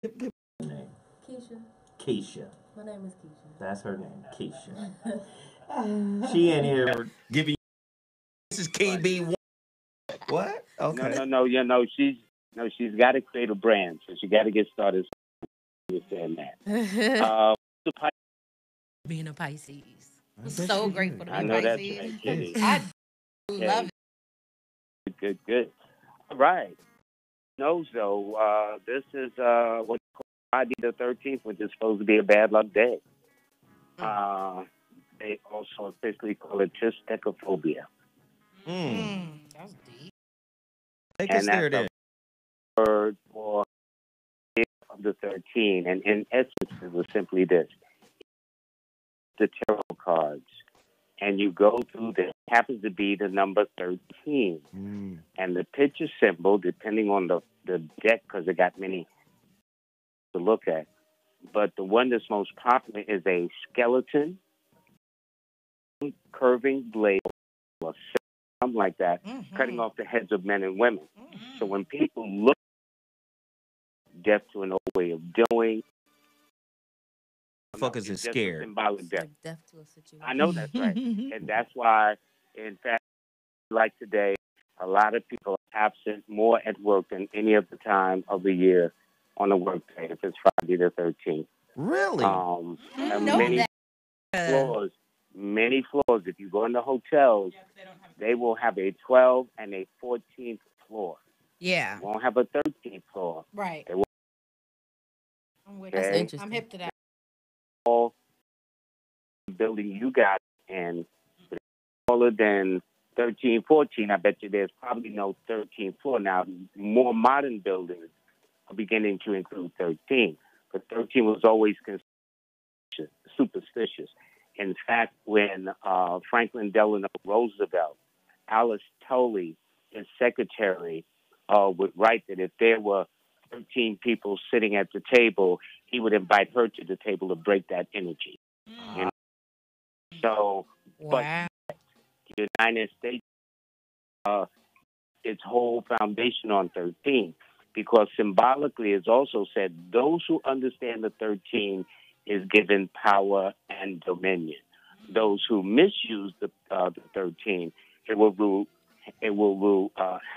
Give her name. Keisha. Keisha. My name is Keisha. That's her name, Keisha. She in here giving you. This is KB1. What? No, Okay. no, no. She's got to create a brand, so she got to get started. You're saying that. The Being a Pisces. I I'm bet so you grateful do. to I be know that's Pisces. right, Kitty. I love Okay, good. All right. No, so this is what you call Friday the 13th, which is supposed to be a bad luck day. it. They also officially call it triskaidekaphobia, That was deep. Take us and there that's then. a word for of the 13. And in essence, it was simply this: the tarot cards, and you go through. There happens to be the number 13, and the picture symbol, depending on the deck, because it got many to look at. But the one that's most popular is a skeleton, curving blade, or something like that, cutting off the heads of men and women. So when people look death to an old way of doing, Fuckers is it's just a scared. symbolic It's death. like death to a situation. I know that's right. And that's why, in fact, like today, a lot of people are absent more at work than any other time of the year on a work day, if it's Friday the 13th. Really? I And know many that. floors, many floors, if you go into hotels, they will have a 12th and a 14th floor. Yeah. They won't have a 13th floor. Right. They will, I'm with That's you. okay? interesting. I'm hip to that. All the building you got in smaller than 13, 14, I bet you there's probably no 13th floor. Now, more modern buildings are beginning to include 13, but 13 was always considered superstitious. In fact, when Franklin Delano Roosevelt, Alice Tully, his secretary, would write that if there were 13 people sitting at the table, he would invite her to the table to break that energy. You know? So, but Wow. the United States, its whole foundation on 13, because symbolically it's also said those who understand the 13 is given power and dominion. Those who misuse the 13, it will rule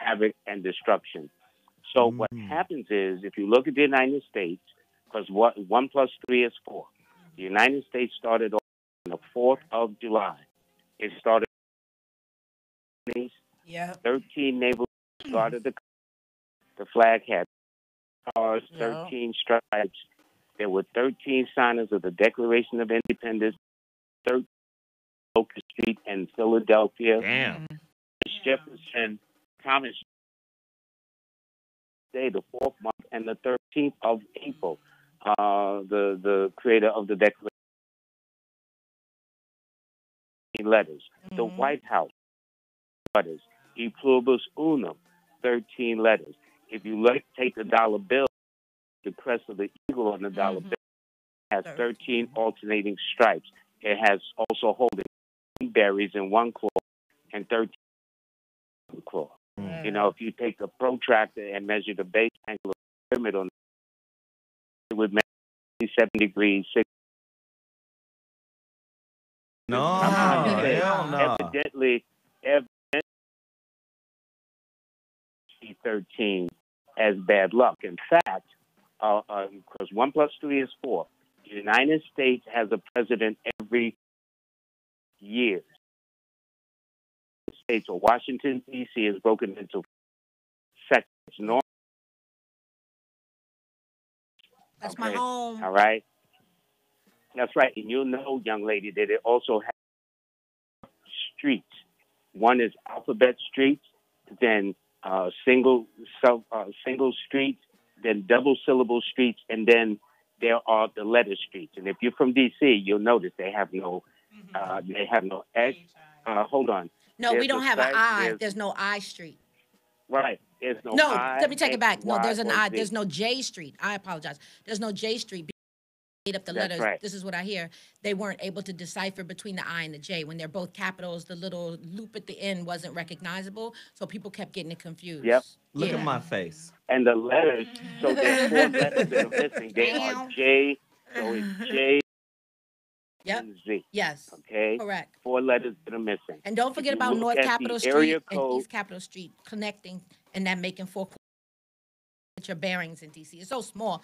havoc and destruction. So what happens is, if you look at the United States, because what 1 plus 3 is 4. The United States started on the 4th of July. It started Yeah. 13 naval guarded the flag had stars, Yeah. 13 stripes. There were 13 signers of the Declaration of Independence, 13 Locust Street in Philadelphia. Damn. Jefferson, Thomas Day, the 4th month, and the 13th of April, the creator of the Declaration letters. The White House letters, E pluribus unum, 13 letters. If you take the dollar bill, the crest of the eagle on the dollar bill has 13 alternating stripes. It has also holding berries in one claw and 13 in the claw. You know, if you take a protractor and measure the base angle of the pyramid on it would make 7 degrees, 6. No, I'm trying to say, hell no. evidently 13 as bad luck. In fact, because 1 plus 3 is 4, the United States has a president every year. The states of Washington, D.C. is broken into sections. That's my home. All right. That's right. And you'll know, young lady, that it also has streets. One is alphabet streets, then single streets, then double syllable streets, and then there are the letter streets. And if you're from D.C., you'll notice they have no X. Hold on. No, There's we don't a have an site- I. There's no I Street. Right. There's no No, I, let me take it X, back. No, Y, there's an or I. Z. There's no J Street. I apologize. There's no J Street. Made up the That's letters. right. This is what I hear. They weren't able to decipher between the I and the J. When they're both capitals, the little loop at the end wasn't recognizable, so people kept getting it confused. Yep. Look Yeah. at my face. And the letters, so there's 4 letters that are missing. They are J, so it's J and Z. Yes. Okay? Correct. 4 letters that are missing. And don't forget about North Capitol Street and East Capitol Street connecting and that making 4 at your bearings in DC. It's so small.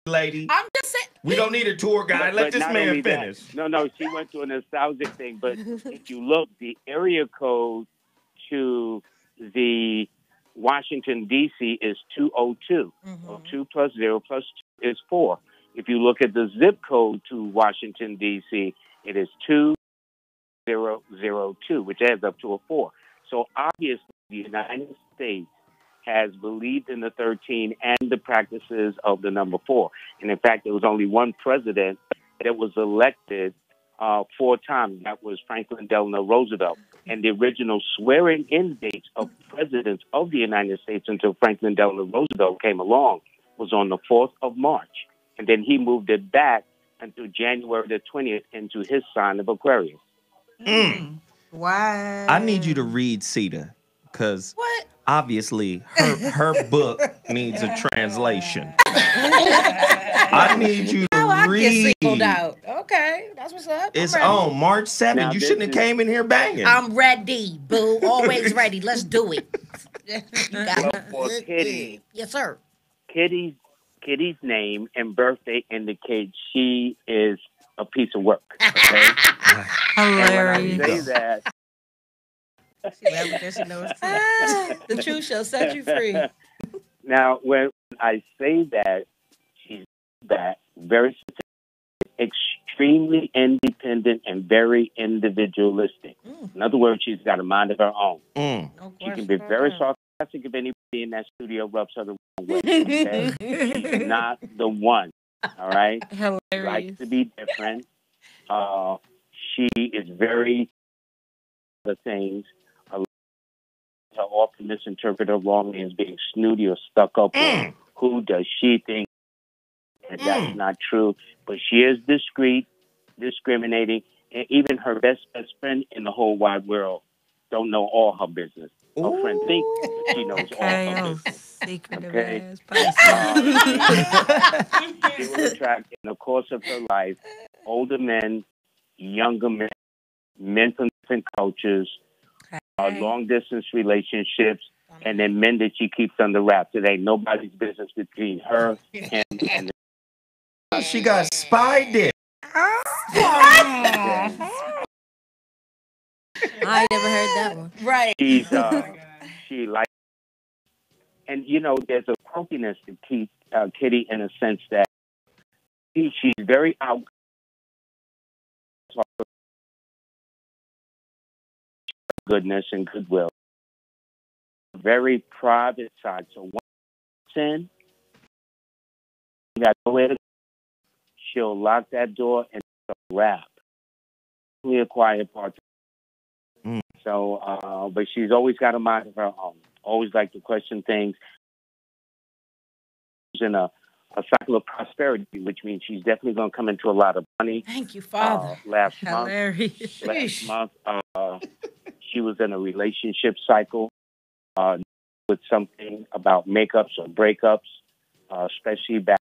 Lady, I'm just saying. We don't need a tour guide. Let this man finish. No, she went to a nostalgic thing. But if you look, the area code to the Washington, D.C. is 202. So 2 plus 0 plus 2 is 4. If you look at the zip code to Washington, D.C., it is 2002, which adds up to a 4. So obviously, the United States has believed in the 13 and the practices of the number 4. And in fact, there was only one president that was elected 4 times. That was Franklin Delano Roosevelt. And the original swearing-in dates of presidents of the United States until Franklin Delano Roosevelt came along was on the 4th of March. And then he moved it back until January the 20th into his sign of Aquarius. Wow. I need you to read Sita, because obviously her book needs a translation. I need you to read. Get singled out. Okay, that's what's up. It's on March 7th. Now, you shouldn't have came in here banging. I'm ready, boo. Always ready. Let's do it. Well, for Kitty. Yes, sir. Kitty's name and birthday indicate she is a piece of work. Okay? Hilarious. And when I say that, The truth shall set you free. now, when I say that, she's very extremely independent and very individualistic. In other words, she's got a mind of her own. She can be very sarcastic if anybody in that studio rubs her the wrong way. Okay? She's not the one. All right? Hilarious. She likes to be different. She is very the things. Are often misinterpreted wrongly as being snooty or stuck up. Who does she think? And that's not true. But she is discreet, discriminating, and even her best friend in the whole wide world don't know all her business. Her friend thinks she knows all her business. Secretive ass She will attract, in the course of her life, older men, younger men, men from different cultures, long-distance relationships, and then men that she keeps under wraps. It ain't nobody's business between her and she got spy dick. I ain't never heard that one. Right. She's, she likes, and you know, there's a quirkiness to Kitty in a sense that she's very out. Goodness and goodwill. Very private side. So once it's in, you got nowhere to go. She'll lock that door and it's a wrap. Really a quiet part. So, but she's always got a mind of her own. Always like to question things. She's in a cycle of prosperity, which means she's definitely going to come into a lot of money. Thank you, Father. Last Hilarious. month, she was in a relationship cycle with something about makeups or breakups, especially back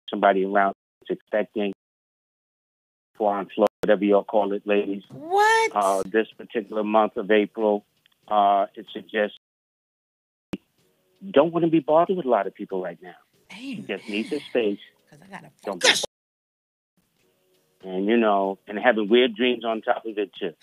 somebody around is expecting foreign flow, whatever y'all call it, ladies. What? This particular month of April, it suggests don't want to be bothered with a lot of people right now. You just need the space. Don't get and you know, and having weird dreams on top of it too.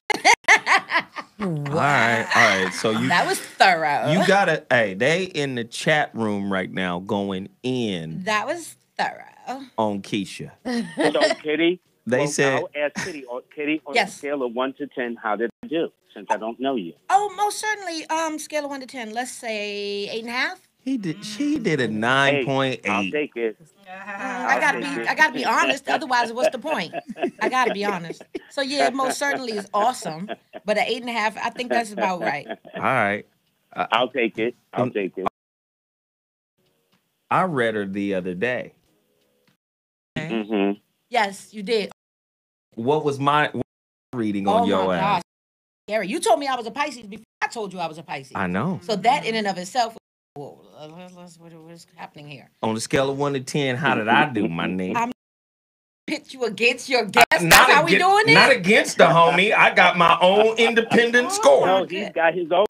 All right. So that was thorough. You gotta. Hey, they in the chat room right now going in. That was thorough on Keisha. So Kitty, they said. I'll ask Kitty on a scale of 1 to 10, how did I do? Since I don't know you. Oh, most certainly. Scale of 1 to 10. Let's say 8.5. She did a 9.8. I'll take it. I gotta be honest. Otherwise, what's the point? I gotta be honest. So yeah, most certainly is awesome. But an 8.5, I think that's about right. All right. I'll take it. I'll take it. I read her the other day. Mm-hmm. Yes, you did. What was my reading on your ass? Gary, you told me I was a Pisces before I told you I was a Pisces. I know. So that in and of itself, whoa, what's happening here? On a scale of 1 to 10, how did I do, my nigga? I'm pit you against your guest. That's how we doing it? Not against the homie. I got my own independent score. No, he's got his own.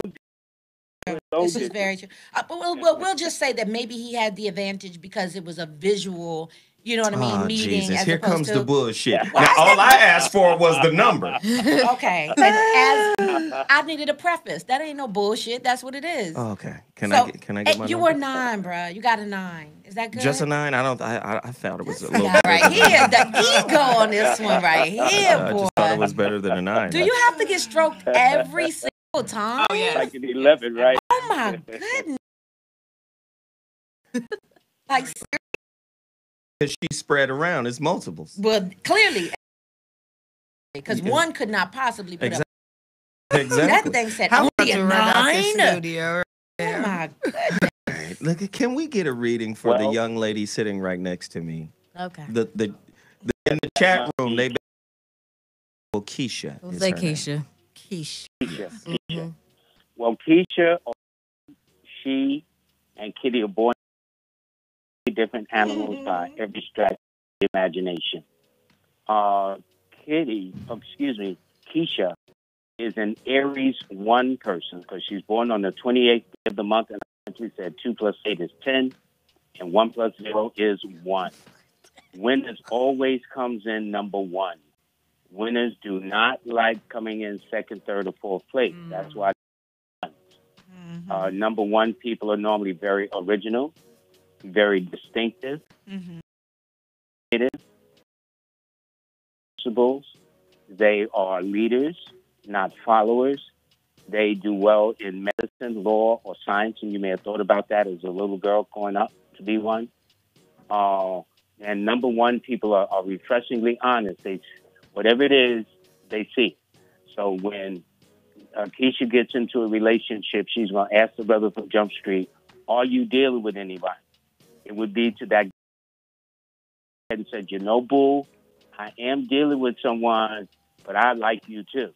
This is very true. But we'll just say that maybe he had the advantage because it was a visual, you know what I mean, meeting. Jesus, as here opposed comes to, the bullshit. Now, all I asked for was the number. Okay. And as I needed a preface. That ain't no bullshit. That's what it is. Okay. Can I get my number? You were 9, bruh. You got a 9. Is that good? Just a 9? I thought it was a little Yeah, better. right here. The ego on this one right here, boy. I just thought it was better than a 9. Do you have to get stroked every single time? Oh, yeah. Like an 11, right? Oh, my goodness. Like, Because she spread around. It's multiples. well, clearly. Because one could not possibly put up. Exactly. That thing said How only a 9. studio? Oh, my goodness. Right. Look, can we get a reading for the young lady sitting right next to me? Okay. The in the chat room, they Keisha. We'll is say her name. Keisha. Keisha. Mhm. Well, Keisha, she, and Kitty are born different animals by every stretch of the imagination. Keisha is an Aries 1 person because she's born on the 28th of the month, and I simply said 2 plus 8 is 10, and 1 plus 0 is 1. Winners always comes in number 1. Winners do not like coming in second, third, or fourth place. That's why. Number 1 people are normally very original, very distinctive, creative, principles. They are leaders, not followers. They do well in medicine, law, or science, and you may have thought about that as a little girl growing up to be one. And number 1 people are refreshingly honest. Whatever it is, they see. So when Keisha gets into a relationship, she's going to ask the brother from Jump Street, are you dealing with anybody? It would be to that and said, you know, boo, I am dealing with someone, but I like you too.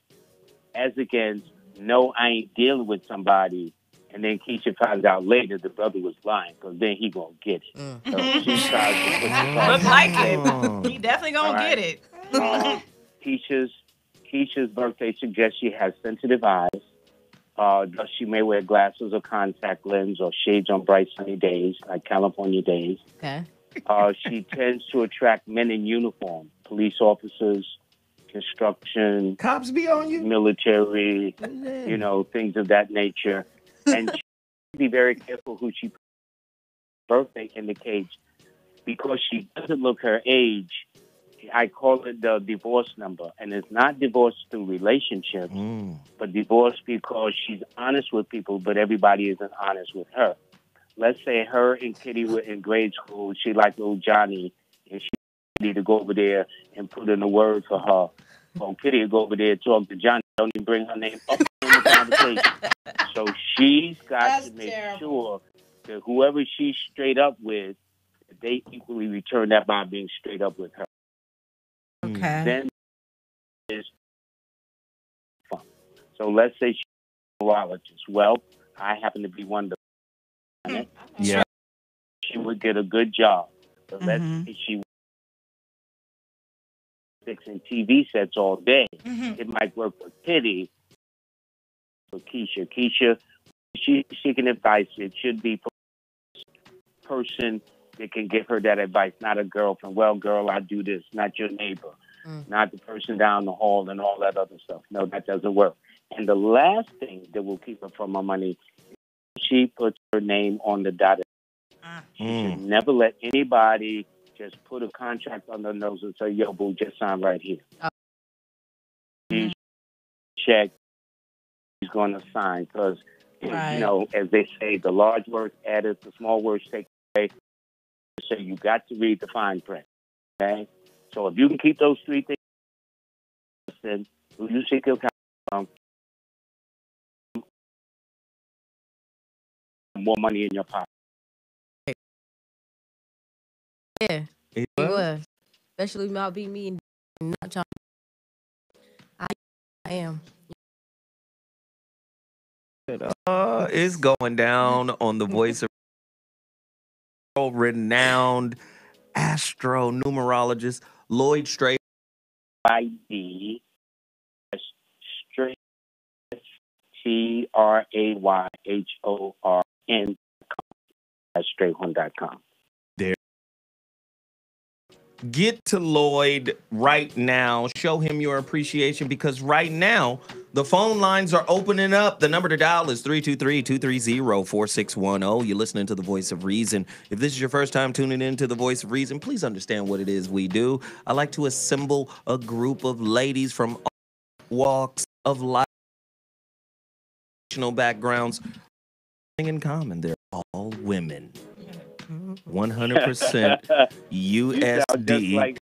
As against, no, I ain't dealing with somebody. And then Keisha finds out later the brother was lying, because then he going to get it. So she tries to put the Look like it. He definitely going to get it. Keisha's birthday suggests she has sensitive eyes. Thus, she may wear glasses or contact lens or shades on bright sunny days, like California days. Okay. She tends to attract men in uniform, police officers, construction, Cops be on you. military, things of that nature. And she should be very careful who she birthday indicates, because she doesn't look her age. I call it the divorce number. And it's not divorce through relationships, but divorce because she's honest with people, but everybody isn't honest with her. Let's say her and Kitty were in grade school. She liked little Johnny, and she needed to go over there and put in a word for her. Well, Kitty would go over there and talk to Johnny. Don't even bring her name up in the conversation. So she's got to make sure that whoever she's straight up with, they equally return that by being straight up with her. Okay. Then is fun. So let's say she's a numerologist. Well, I happen to be one of the Yeah. she would get a good job. But let's say she was fixing TV sets all day. It might work for Kitty, for Keisha. Keisha, she's seeking advice. It should be a person that can give her that advice, not a girlfriend. Well, girl, I do this. Not your neighbor. Not the person down the hall and all that other stuff. No, that doesn't work. And the last thing that will keep her from her money, she puts her name on the dotted. She should never let anybody just put a contract on their nose and say, yo, boo, just sign right here. She check, she's going to sign, because, as they say, the large words added, the small words take away. So you got to read the fine print, okay? So if you can keep those 3 things, then you seek your counsel, more money in your pocket. Yeah, he was. Especially about being me and not trying. I am. It's going down on the voice of renowned astro-numerologist Lloyd Strayhorn. ID Straight Trayhorn at Strayhorn.com. There. Get to Lloyd right now. Show him your appreciation because right now the phone lines are opening up. The number to dial is 323-230-4610. You're listening to The Voice of Reason. If this is your first time tuning in to The Voice of Reason, please understand what it is we do. I like to assemble a group of ladies from all walks of life, backgrounds, in common. They're all women. 100% USD. Like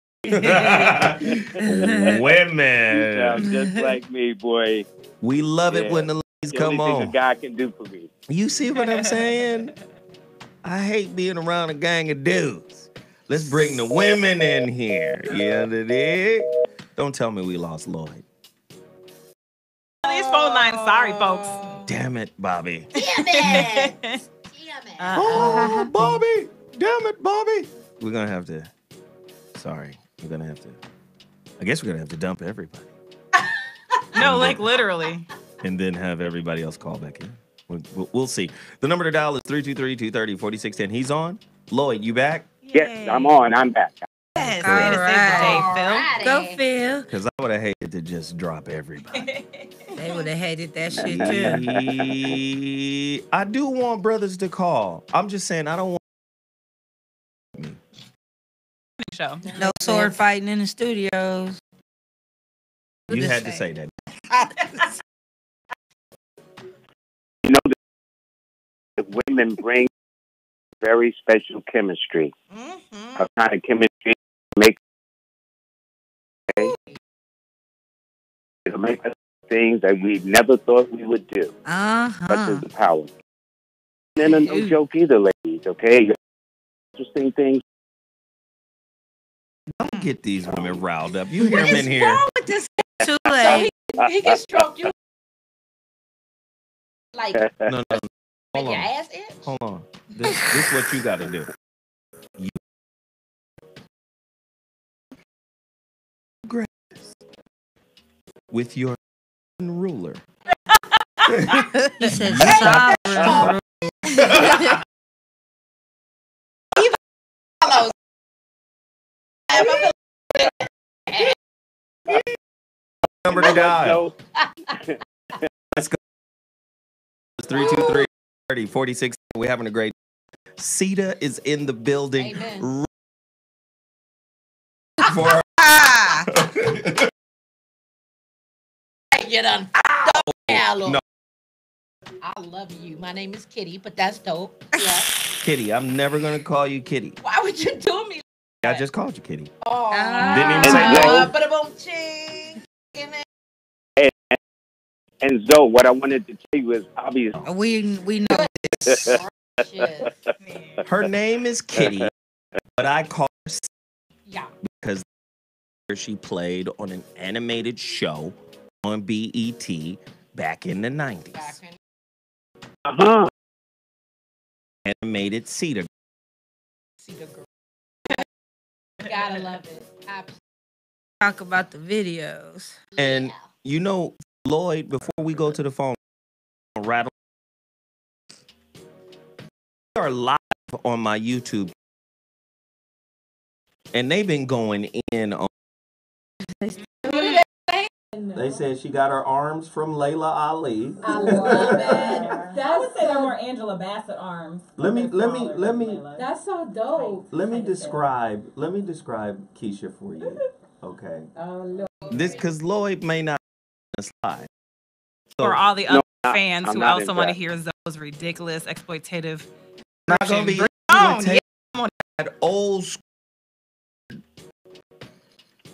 women. You sound just like me, boy. We love it when the ladies come on. Only thing a guy can do for me. You see what I'm saying? I hate being around a gang of dudes. Let's bring the women in here. Yeah, dig? Don't tell me we lost Lloyd. These phone lines, sorry, folks. Damn it, Bobby. Damn it. Oh, Bobby. Damn it, Bobby. We're going to have to. Sorry. We're going to have to. I guess we're going to have to dump everybody. No, like literally. And then have everybody else call back in. We'll see. The number to dial is 323-230-4610. He's on. Lloyd, you back? Yes, I'm on. I'm back. Yes, All way to save the day, Phil. Go, Phil. Because I would have hated to just drop everybody. They would have hated that shit too. I do want brothers to call. I'm just saying I don't want. Show. No sword fighting in the studios. You had to say that. You know, the women bring very special chemistry. A kind of chemistry it'll make us things that we never thought we would do. Such as the power. And then no joke either, ladies, okay? Interesting things. Don't get these women riled up. You hear them in here. What's wrong with this? Too late. He can stroke you. Like, No. Hold your on. ass itch? Hold on. This is what you got to do. You grab this with your ruler. He said sovereign. Number to dial. Let's go. It's 323-30-46. We're having a great. Sita is in the building. Amen. For You done no. I love you. My name is Kitty, but that's dope. Yeah. Kitty, I'm never gonna call you Kitty. Why would you do me? I just called you Kitty. Oh, Didn't even say that. but it won't change. And Zoe, what I wanted to tell you is obvious. We know this. Her name is Kitty, but I call her Yeah. because she played on an animated show on BET back in the 90s. Animated Cedar. Cedar girl. Gotta love it. Absolutely. Talk about the videos. And you know, Lloyd, before we go to the phone, rattle. We are live on my YouTube, and they've been going in on. They said she got her arms from Layla Ali. I love it. I would say they're more Angela Bassett arms. Let me. That's so dope. Let me describe Keisha for you. Okay. Oh, look. This because Lloyd may not slide. For all the other fans I'm who not also want to impressed. hear Zoe's ridiculous, exploitative. Not gonna be Bring it on. take that old school.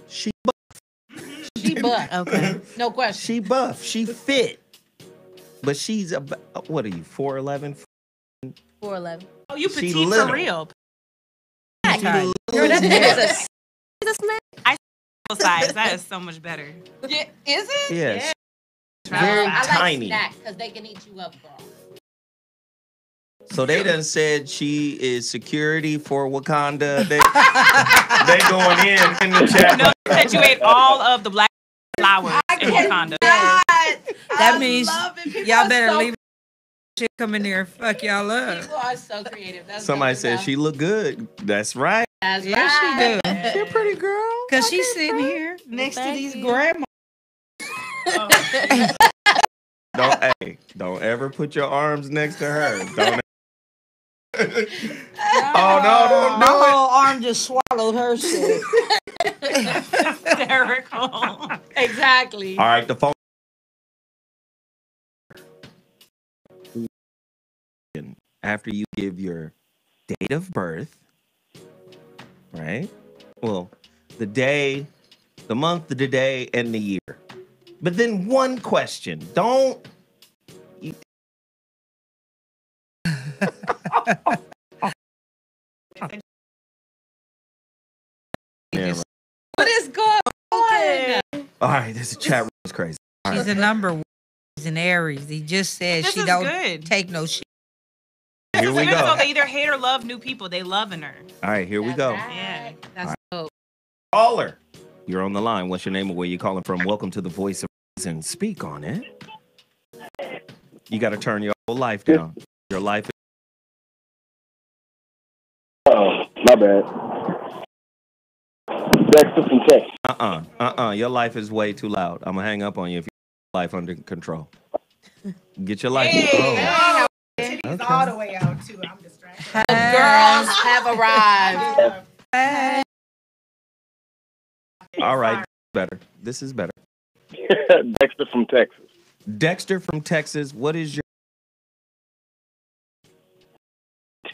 She She buff. Okay. No question. She buff. She fit. But she's about, what are you, 4'11"? 4'11". Oh, you She petite little. for real. She Girl, little. that is I size. That is so much better. is it? Yeah, Very I tiny. like snack because they can eat you up, girl. So they done said she is security for Wakanda. They going in the chat. No, that you ate all of the black flowers in Wakanda. That means y'all better so leave shit come in there and fuck y'all up. People are so creative. That's Somebody dope said enough. she look good. That's right. That's Yeah, right. she do. She a pretty girl. Cause she's sitting here next to Thank these you. grandmas. Don't ever put your arms next to her. Don't. Oh no! Don't My do it. whole arm just swallowed her shit. Hysterical. Exactly. All right, the phone. After you give your date of birth, right? Well, the day, the month, the day, and the year. But then one question. Don't. Yeah, right. What is going on? All right, this chat room is crazy. She's a number one. He's an Aries. He just said This she is don't good. take no shit. Here we So go. they either hate or love new people. They loving her. All right, here we go. Yeah. That's dope. Caller, you're on the line. What's your name and where you calling from? Welcome to the Voice of Reason. Speak on it. You got to turn your whole life down. Your life. Oh, my bad. Dexter from Texas. Your life is way too loud. I'm gonna hang up on you if your life under control. Get your life. Oh. Titties all the way out too. I'm distracted. The girls have arrived. All right, better. This is better. Dexter from Texas. Dexter from Texas. What is your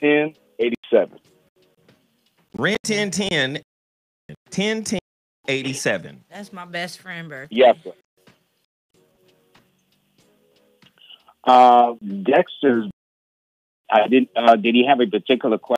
1087. Ren 1010 101087? That's my best friend birthday. Yes, sir. Dexter's. I didn't. Did he have a particular question?